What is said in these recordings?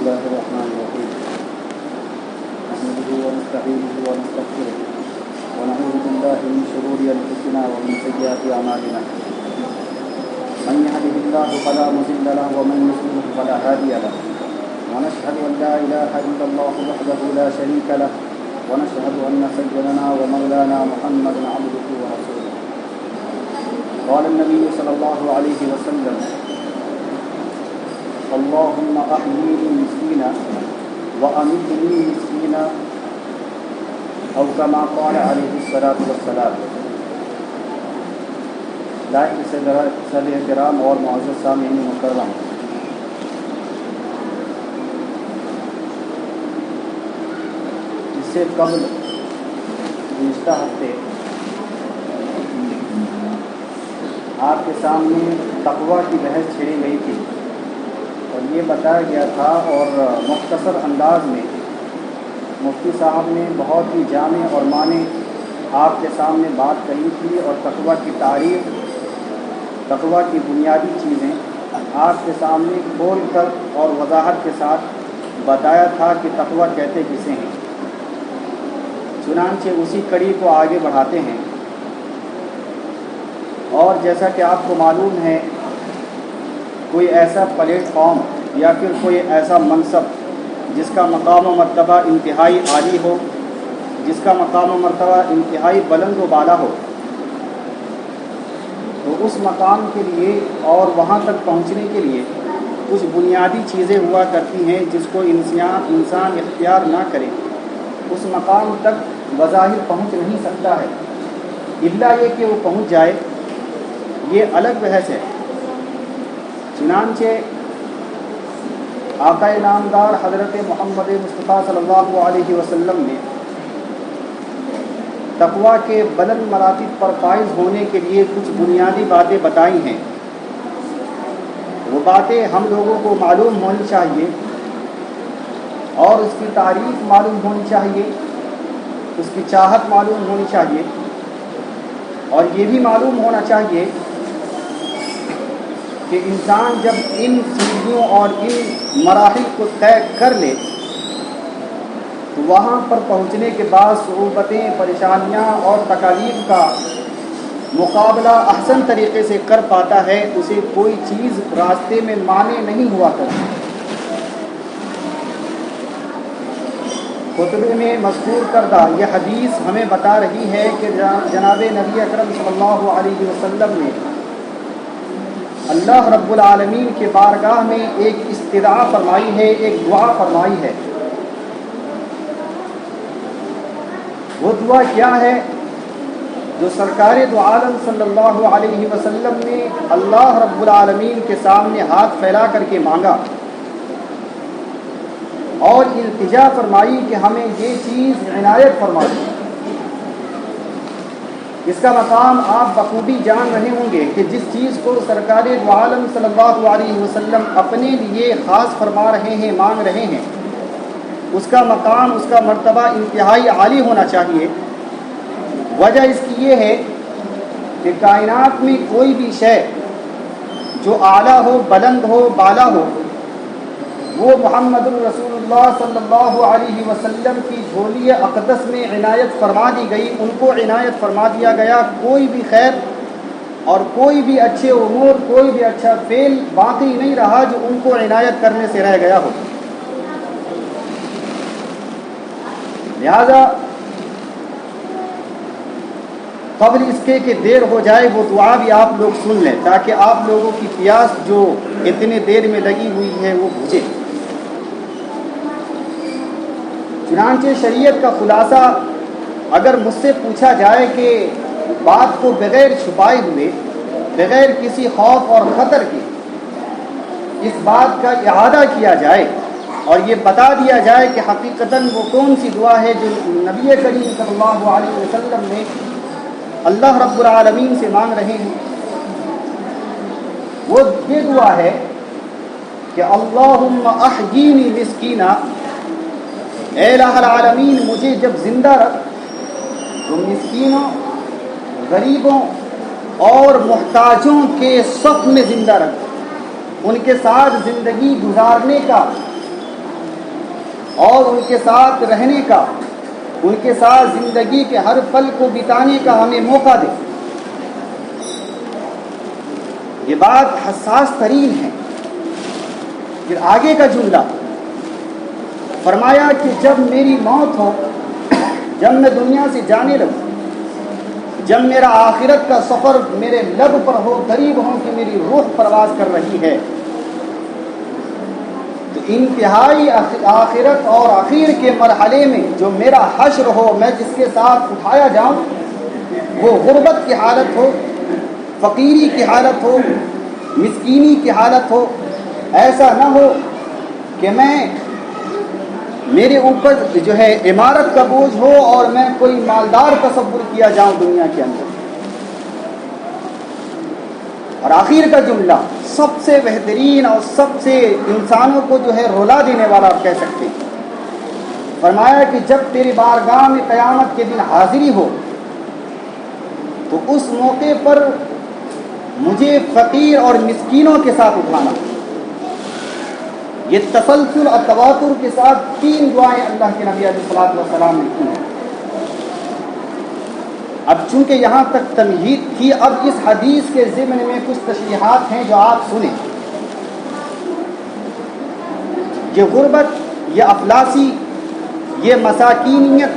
الله الرحمن الرحيم نحمده ونستعينه ونستغفره ونعوذ بالله من شرور أنفسنا ومن سيئات أعمالنا من يهده الله فلا مضل له ومن يضلل فلا هادي له ونشهد أن لا إله إلا الله وحده لا شريك له ونشهد أن سيدنا ومولانا محمدا عبده ورسوله قال النبي صلى الله عليه وسلم اللهم أحييني مسكينا وأمتني مسكينا أو كما قال عليه الصلاة والسلام. لائق صدر احترام اور معزز سامعین مکرم، اس سے قبل گزشتہ ہفتے آپ کے سامنے تقویٰ کی بحث چھیڑی گئی تھی اور یہ بتایا گیا تھا، اور مختصر انداز میں مفتی صاحب نے بہت ہی جامع اور معنی آپ کے سامنے بات کہی تھی، اور تقویٰ کی تعریف، تقویٰ کی بنیادی چیزیں آپ کے سامنے کھول کر اور وضاحت کے ساتھ بتایا تھا کہ تقویٰ کہتے کسے ہیں. چنانچہ اسی کڑی کو آگے بڑھاتے ہیں، اور جیسا کہ آپ کو معلوم ہے، کوئی ایسا پلیٹ فارم یا پھر کوئی ایسا منصب جس کا مقام و مرتبہ انتہائی عالی ہو، جس کا مقام و مرتبہ انتہائی بلند و بالا ہو، تو اس مقام کے لیے اور وہاں تک پہنچنے کے لیے کچھ بنیادی چیزیں ہوا کرتی ہیں جس کو انسان اختیار نہ کرے اس مقام تک بظاہر پہنچ نہیں سکتا ہے، الا یہ کہ وہ پہنچ جائے. یہ الگ بحث ہے. چنانچہ آقا نامدار حضرت محمد مصطفیٰ صلی اللہ علیہ وسلم نے تقویٰ کے بلند مراتب پر فائز ہونے کے لیے کچھ بنیادی باتیں بتائی ہیں. وہ باتیں ہم لوگوں کو معلوم ہونی چاہیے، اور اس کی تعریف معلوم ہونی چاہیے، اس کی چاہت معلوم ہونی چاہیے، اور یہ بھی معلوم ہونا چاہیے کہ انسان جب ان سیڑھیوں اور ان مراحل کو طے کر لے تو وہاں پر پہنچنے کے بعد صعوبتیں، پریشانیاں اور تکالیف کا مقابلہ احسن طریقے سے کر پاتا ہے. اسے کوئی چیز راستے میں مانع نہیں ہوا کرتی. خطبے میں مذکور کردہ یہ حدیث ہمیں بتا رہی ہے کہ جناب نبی اکرم صلی اللہ علیہ وسلم نے اللہ رب العالمین کے بارگاہ میں ایک استدعا فرمائی ہے، ایک دعا فرمائی ہے. وہ دعا کیا ہے؟ جو سرکار دو عالم صلی اللہ علیہ وسلم نے اللہ رب العالمین کے سامنے ہاتھ پھیلا کر کے مانگا اور التجا فرمائی کہ ہمیں یہ چیز عنایت فرما دی. اس کا مقام آپ بخوبی جان رہے ہوں گے کہ جس چیز کو سرکار دو عالم صلی اللہ علیہ وسلم اپنے لیے خاص فرما رہے ہیں، مانگ رہے ہیں، اس کا مقام، اس کا مرتبہ انتہائی عالی ہونا چاہیے. وجہ اس کی یہ ہے کہ کائنات میں کوئی بھی شے جو اعلیٰ ہو، بلند ہو، بالا ہو، وہ محمد الرسول اللہ صلی اللہ علیہ وسلم کی جھولی اقدس میں عنایت فرما دی گئی، ان کو عنایت فرما دیا گیا. کوئی بھی خیر اور کوئی بھی اچھے امور، کوئی بھی اچھا فعل باقی نہیں رہا جو ان کو عنایت کرنے سے رہ گیا ہو. لہذا قبل اس کے کہ دیر ہو جائے وہ دعا بھی آپ لوگ سن لیں، تاکہ آپ لوگوں کی پیاس جو اتنے دیر میں لگی ہوئی ہے وہ بجھے. چنانچہ شریعت کا خلاصہ اگر مجھ سے پوچھا جائے کہ بات کو بغیر چھپائے ہوئے، بغیر کسی خوف اور خطر کے اس بات کا اعادہ کیا جائے اور یہ بتا دیا جائے کہ حقیقتاً وہ کون سی دعا ہے جو نبی کریم صلی اللہ علیہ وسلم نے اللہ رب العالمین سے مانگ رہے ہیں، وہ یہ دعا ہے کہ اللہم احیینی مسکینا، اے الہ العالمین مجھے جب زندہ رکھ تو مسکینوں، غریبوں اور محتاجوں کے صف میں زندہ رکھ، ان کے ساتھ زندگی گزارنے کا اور ان کے ساتھ رہنے کا، ان کے ساتھ زندگی کے ہر پل کو بتانے کا ہمیں موقع دے۔ یہ بات حساس ترین ہے۔ پھر آگے کا جملہ فرمایا کہ جب میری موت ہو، جب میں دنیا سے جانے لگوں، جب میرا آخرت کا سفر میرے لب پر ہو، قریب ہو کہ میری روح پرواز کر رہی ہے، تو انتہائی آخرت اور اخیر کے مرحلے میں جو میرا حشر ہو، میں جس کے ساتھ اٹھایا جاؤں، وہ غربت کی حالت ہو، فقیری کی حالت ہو، مسکینی کی حالت ہو۔ ایسا نہ ہو کہ میرے اوپر جو ہے عمارت کا بوجھ ہو اور میں کوئی مالدار تصور کیا جاؤں دنیا کے اندر۔ اور آخر کا جملہ سب سے بہترین اور سب سے انسانوں کو جو ہے رلا دینے والا آپ کہہ سکتے ہیں۔ فرمایا کہ جب تیری بارگاہ میں قیامت کے دن حاضری ہو تو اس موقع پر مجھے فقیر اور مسکینوں کے ساتھ اٹھانا۔ یہ تسلسل اور تواتر کے ساتھ 3 دعائیں اللہ کے نبی علیہ الصلوۃ والسلام نے کی ہیں۔ اب چونکہ یہاں تک تمہید تھی، اب اس حدیث کے ضمن میں کچھ تشریحات ہیں جو آپ سنیں۔ یہ غربت، یہ افلاسی، یہ مساکینیت،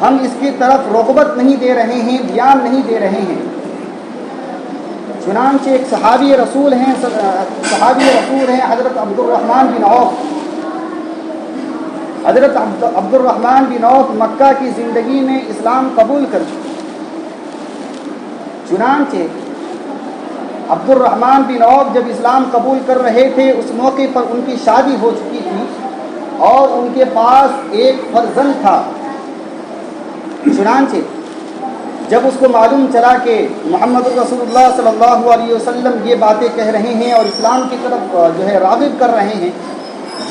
ہم اس کی طرف رغبت نہیں دے رہے ہیں، دھیان نہیں دے رہے ہیں۔ چنانچہ ایک صحابی رسول ہیں حضرت عبد الرحمن بن عوف۔ حضرت عبد الرحمن بن عوف مکہ کی زندگی میں اسلام قبول کر چکے۔ چنانچہ عبد الرحمن بن عوف جب اسلام قبول کر رہے تھے، اس موقع پر ان کی شادی ہو چکی تھی اور ان کے پاس ایک فرزند تھا۔ چنانچہ جب اس کو معلوم چلا کہ محمد رسول اللہ صلی اللہ علیہ وسلم یہ باتیں کہہ رہے ہیں اور اسلام کی طرف جو ہے راغب کر رہے ہیں،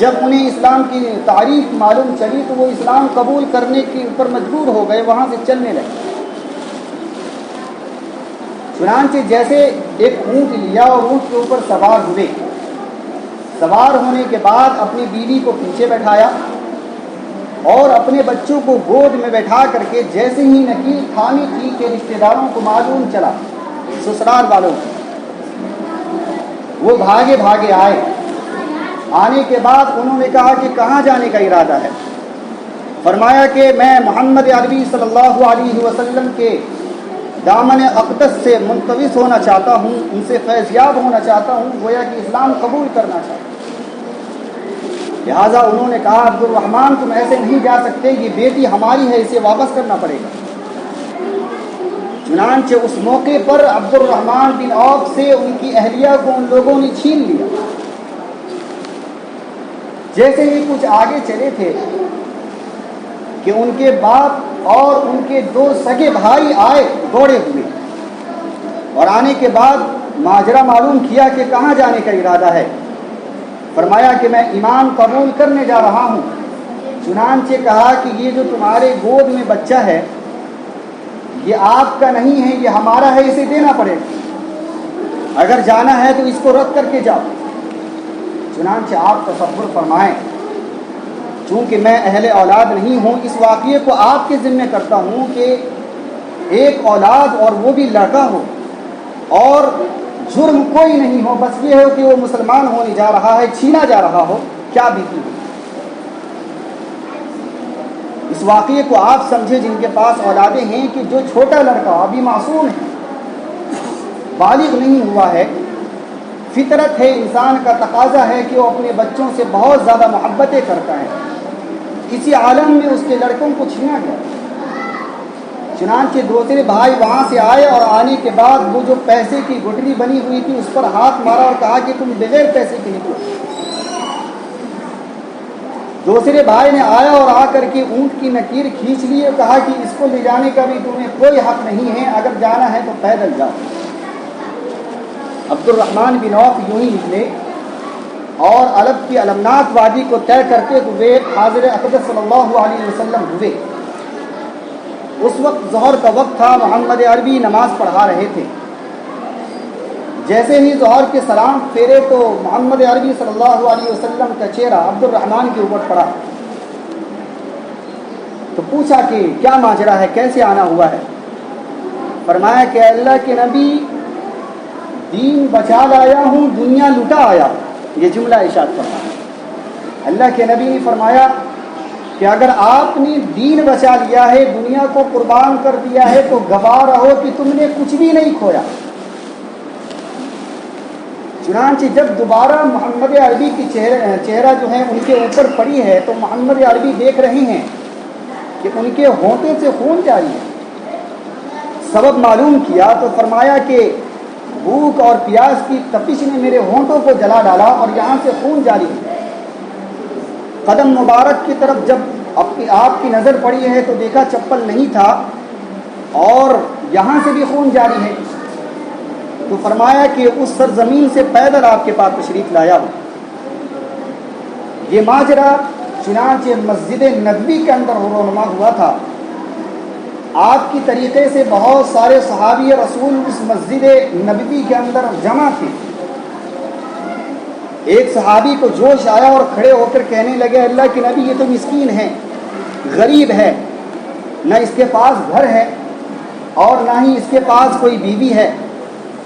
جب انہیں اسلام کی تعریف معلوم چلی تو وہ اسلام قبول کرنے کے اوپر مجبور ہو گئے، وہاں سے چلنے لگے۔ چنانچہ جیسے ایک اونٹ لیا اور اونٹ کے اوپر سوار ہوئے، سوار ہونے کے بعد اپنی بیوی کو پیچھے بیٹھایا اور اپنے بچوں کو گود میں بیٹھا کر کے جیسے ہی نکیل تھامی تھی کہ رشتہ داروں کو معلوم چلا، سسرال والوں وہ بھاگے بھاگے آئے۔ آنے کے بعد انہوں نے کہا کہ کہاں جانے کا ارادہ ہے؟ فرمایا کہ میں محمد عربی صلی اللہ علیہ وسلم کے دامن اقدس سے منتوس ہونا چاہتا ہوں، ان سے فیض یاب ہونا چاہتا ہوں، گویا کہ اسلام قبول کرنا چاہتا ہوں۔ لہٰذا انہوں نے کہا عبد الرحمن تم ایسے نہیں جا سکتے، یہ بیٹی ہماری ہے، اسے واپس کرنا پڑے گا۔ چنانچہ اس موقع پر عبد الرحمن بن عوف سے ان کی اہلیہ کو ان لوگوں نے چھین لیا۔ جیسے ہی کچھ آگے چلے تھے کہ ان کے باپ اور ان کے 2 سگے بھائی آئے دوڑے ہوئے، اور آنے کے بعد ماجرا معلوم کیا کہ کہاں جانے کا ارادہ ہے۔ فرمایا کہ میں ایمان قبول کرنے جا رہا ہوں۔ چنانچہ کہا کہ یہ جو تمہارے گود میں بچہ ہے یہ آپ کا نہیں ہے، یہ ہمارا ہے، اسے دینا پڑے گا، اگر جانا ہے تو اس کو رد کر کے جاؤ۔ چنانچہ آپ تصور فرمائیں، چونکہ میں اہل اولاد نہیں ہوں، اس واقعے کو آپ کے ذمہ کرتا ہوں کہ ایک اولاد اور وہ بھی لڑکا ہو اور جرم کوئی نہیں ہو، بس یہ ہو کہ وہ مسلمان ہونے جا رہا ہے، چھینا جا رہا ہو، کیا بیتی ہو۔ اس واقعے کو آپ سمجھے جن کے پاس اولادیں ہیں کہ جو چھوٹا لڑکا ابھی معصوم ہے، بالغ نہیں ہوا ہے، فطرت ہے، انسان کا تقاضا ہے کہ وہ اپنے بچوں سے بہت زیادہ محبتیں کرتا ہے، اسی عالم میں اس کے لڑکوں کو چھینا گیا۔ چنانچہ 2 بھائی وہاں سے آئے اور آنے کے بعد وہ جو پیسے کی گٹری بنی ہوئی تھی اس پر ہاتھ مارا اور کہا کہ تم بغیر پیسے کے نکلو۔ 2 بھائی نے آیا اور آ کر کے اونٹ کی نکیر کھینچ لی اور کہا کہ اس کو لے جانے کا بھی تمہیں کوئی حق نہیں ہے، اگر جانا ہے تو پیدل جاؤ۔ عبد الرحمن بن عوف یوں ہی نکلے اور عرب کی المنات وادی کو طے کرتے ہوئے حاضر اقدس صلی اللہ علیہ وسلم ہوئے۔ اس وقت ظہر کا وقت تھا، محمد عربی نماز پڑھا رہے تھے۔ جیسے ہی ظہر کے سلام پھیرے تو محمد عربی صلی اللہ علیہ وسلم کا چہرہ عبد الرحمن کے اوپر پڑا، تو پوچھا کہ کیا ماجرا ہے، کیسے آنا ہوا ہے؟ فرمایا کہ اللہ کے نبی، دین بچا لایا ہوں، دنیا لٹا آیا ہوں۔ یہ جملہ ارشاد فرمایا۔ اللہ کے نبی نے فرمایا کہ اگر آپ نے دین بچا لیا ہے، دنیا کو قربان کر دیا ہے، تو گواہ رہو کہ تم نے کچھ بھی نہیں کھویا۔ چنانچہ جب دوبارہ محمد عربی کی چہرہ جو ہے ان کے اوپر پڑی ہے، تو محمد عربی دیکھ رہے ہیں کہ ان کے ہونٹوں سے خون جاری ہے۔ سبب معلوم کیا تو فرمایا کہ بھوک اور پیاس کی تپش نے میرے ہونٹوں کو جلا ڈالا اور یہاں سے خون جاری ہے۔ قدم مبارک کی طرف جب آپ کی نظر پڑی ہے تو دیکھا چپل نہیں تھا اور یہاں سے بھی خون جاری ہے۔ تو فرمایا کہ اس سرزمین سے پیدل آپ کے پاس تشریف لایا ہوں۔ یہ ماجرا چنانچہ مسجد نبوی کے اندر رونما ہوا تھا۔ آپ کی طریقے سے بہت سارے صحابی رسول اس مسجد نبوی کے اندر جمع تھے۔ ایک صحابی کو جوش آیا اور کھڑے ہو کر کہنے لگے، اللہ کے نبی، یہ تو مسکین ہے، غریب ہے، نہ اس کے پاس گھر ہے اور نہ ہی اس کے پاس کوئی بیوی ہے،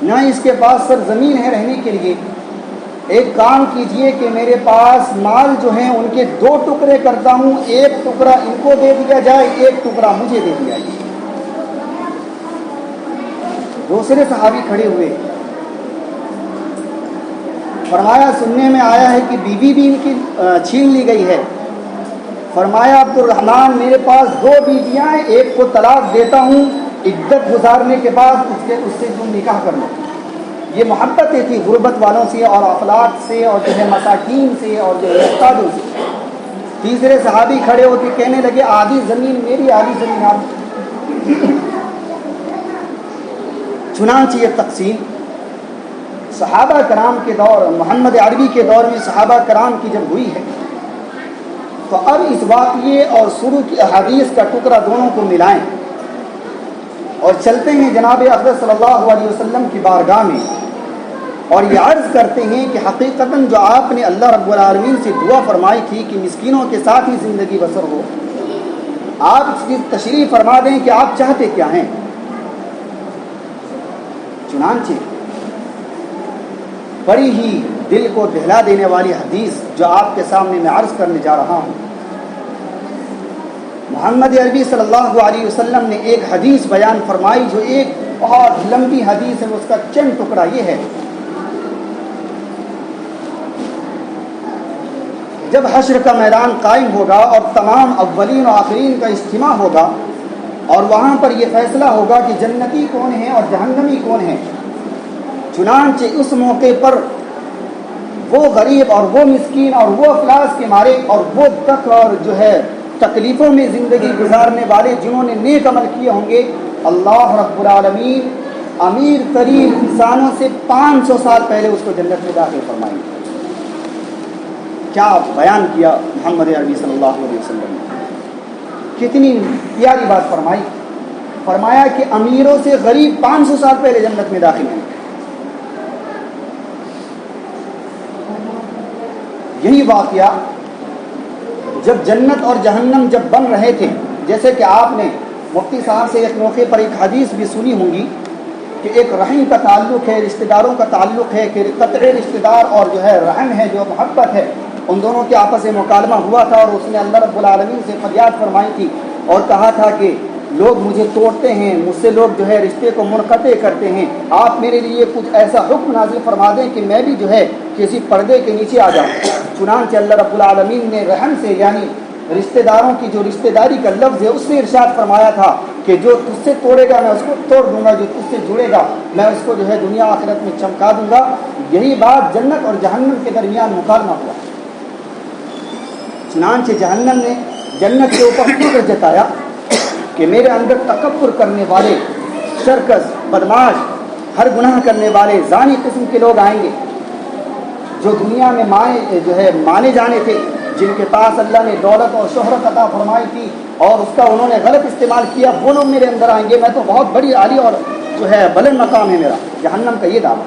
نہ اس کے پاس سرزمین ہے رہنے کے لیے۔ ایک کام کیجئے کہ میرے پاس مال جو ہیں ان کے 2 ٹکڑے کرتا ہوں، ایک ٹکڑا ان کو دے دیا جائے، ایک ٹکڑا مجھے دے دیا جائے۔ دوسرے صحابی کھڑے ہوئے، فرمایا سننے میں آیا ہے کہ بیوی بھی ان کی چھین لی گئی ہے۔ فرمایا عبد الرحمن، میرے پاس 2 بیویاں ہیں، ایک کو طلاق دیتا ہوں، عدت گزارنے کے بعد اس سے جو نکاح کر لو۔ یہ محبتیں تھی غربت والوں سے اور افلاق سے اور جو ہے مساکین سے اور جو ہے محتاجوں سے۔ تیسرے صحابی کھڑے ہو کے کہنے لگے، آدھی زمین میری، آدھی زمین آپ۔ چنانچہ یہ تقسیم صحابہ کرام کے دور، محمد عربی کے دور میں صحابہ کرام کی جب ہوئی ہے، تو اب اس واقعے اور شروع کی احادیث کا ٹکڑا دونوں کو ملائیں اور چلتے ہیں جناب اقدس صلی اللہ علیہ وسلم کی بارگاہ میں اور یہ عرض کرتے ہیں کہ حقیقتاً جو آپ نے اللہ رب العالمین سے دعا فرمائی تھی کہ مسکینوں کے ساتھ ہی زندگی بسر ہو، آپ اس کی تشریح فرما دیں کہ آپ چاہتے کیا ہیں۔ چنانچہ بڑی ہی دل کو دہلا دینے والی حدیث جو آپ کے سامنے میں عرض کرنے جا رہا ہوں، محمد عربی صلی اللہ علیہ وسلم نے ایک حدیث بیان فرمائی جو ایک بہت لمبی حدیث ہے، اس کا چند ٹکڑا یہ ہے۔ جب حشر کا میدان قائم ہوگا اور تمام اولین و آخرین کا اجتماع ہوگا اور وہاں پر یہ فیصلہ ہوگا کہ جنتی کون ہے اور جہنمی کون ہے، چنانچہ اس موقع پر وہ غریب اور وہ مسکین اور وہ افلاس کے مارے اور وہ تک اور جو ہے تکلیفوں میں زندگی گزارنے والے جنہوں نے نیک عمل کیے ہوں گے، اللہ رب العالمین امیر ترین انسانوں سے 500 سال پہلے اس کو جنت میں داخل فرمائیں گے۔ کیا بیان کیا محمد عربی صلی اللہ علیہ وسلم نے، کتنی پیاری بات فرمائی۔ فرمایا کہ امیروں سے غریب 500 سال پہلے جنت میں داخل ہیں۔ یہی واقعہ جب جنت اور جہنم جب بن رہے تھے، جیسے کہ آپ نے مفتی صاحب سے ایک موقع پر ایک حدیث بھی سنی ہوں گی کہ ایک رحم کا تعلق ہے، رشتہ داروں کا تعلق ہے، کہ قطع رشتہ دار اور جو ہے رحم ہے، جو محبت ہے، ان دونوں کے آپس میں مکالمہ ہوا تھا اور اس نے اللہ رب العالمین سے فریاد فرمائی تھی اور کہا تھا کہ لوگ مجھے توڑتے ہیں، مجھ سے لوگ جو ہے رشتے کو منقطع کرتے ہیں، آپ میرے لیے کچھ ایسا حکم نازل فرما دیں کہ میں بھی جو ہے کسی پردے کے نیچے آ جاؤں۔ چنانچہ اللہ رب العالمین نے رحم سے یعنی رشتہ داروں کی جو رشتہ داری کا لفظ ہے اس سے ارشاد فرمایا تھا کہ جو تجھ سے توڑے گا میں اس کو توڑ دوں گا، جو تجھ سے جڑے گا میں اس کو جو ہے دنیا آخرت میں چمکا دوں گا۔ یہی بات جنت اور جہنم کے درمیان مکالمہ ہوا۔ چنانچہ جہنم نے جنت کے اوپر فکر جتایا کہ میرے اندر تکبر کرنے والے، شرکس، بدماش، ہر گناہ کرنے والے زانی قسم کے لوگ آئیں گے جو دنیا میں مانے جانے تھے، جن کے پاس اللہ نے دولت اور شہرت عطا فرمائی تھی اور اس کا انہوں نے غلط استعمال کیا، وہ لوگ میرے اندر آئیں گے، میں تو بہت بڑی عالی اور جو ہے بلند مقام ہے میرا، جہنم کا یہ دعویٰ۔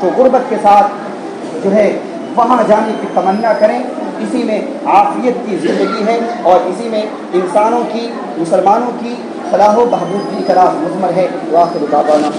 تو غربت کے ساتھ جو ہے وہاں جانے کی تمنا کریں. اسی میں عافیت کی زندگی ہے اور اسی میں انسانوں کی مسلمانوں کی فلاح و بہبود کی طرح مضمر ہے. وآخر دعوانا